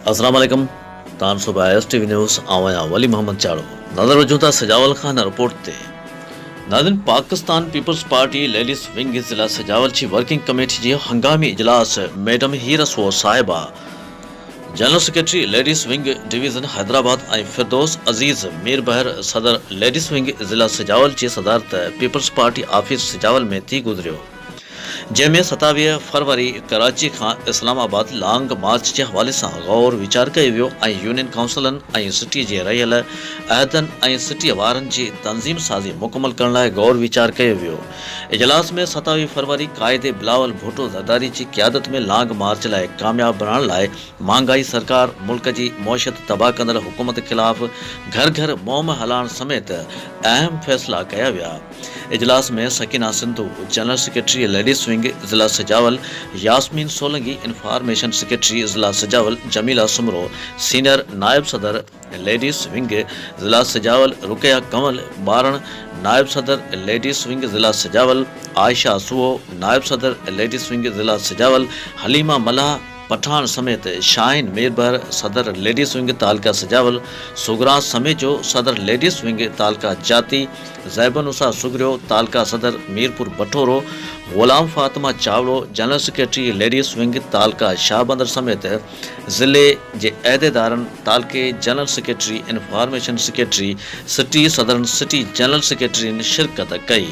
अस्सलाम वालेकुम तान सुबह एसटीवी न्यूज़ आवाया वली मोहम्मद चाड़ो नजर वजूदा सजावल खान रिपोर्ट ते नादिन Pakistan peoples party ladies wing जिला सजावल की वर्किंग कमेटी जी हंगामी इजलास मैडम हीरसो साहिबा general secretary ladies wing division Hyderabad ऐं फिरदौस अजीज मीर बहर सदर लेडीज विंग जिला सजावल की सदारत पीपल्स पार्टी ऑफिस सजावल में थी गुजरियो जैमें 27 फरवरी कराची का इस्लामाबाद लॉन्ग मार्च के हवाले से गौर विचार किया वियो यूनियन काउंसिलन सिटी के रहियल अहदन सिटी वारन की तंजीम साजी मुकम्मल करने लाइ गौर विचार किया वियो। इजलास में 27 फरवरी कायदे बिलावल भुट्टो ज़रदारी की क्यादत में लॉन्ग मार्च लाइ कामयाब बनाने लाइ महंगाई सरकार मुल्क की मौशत तबाह कंदड़ हुकूमत खिलाफ घर घर मोम हलाण समेत अहम फैसला किया विया। इजलास में Sakina Sindhu general secretary ladies wing जिला सजावल, यास्मीन सोलंगी इंफॉर्मेशन सेक्रेटरी जिला सजावल, जमीला सुमरो सीनियर नायब सदर लेडीज विंग जिला सजावल, रुकया कंवल बारण नायब सदर लेडीज विंग जिला सजावल, आयशा सुओ नायब सदर लेडीज विंग जिला सजावल, हलीमा मल्लाह पठान समेत शाहीन मीरबर सदर लेडीज विंग तालका सजावल, सुगरा समेजो सदर लेडीज विंग तालका जाती, जैबनुसा सुगरियो तालका सदर मीरपुर बटोरो, गुलाम फातिमा चावड़ो जनरल सेक्रेटरी लेडीज विंग तालका शाहबंदर समेत ज़िले के अहदेदारन तालके general secretary information secretary city सदरन सिटी जनरल सेक्रेटरी ने शिरकत कई।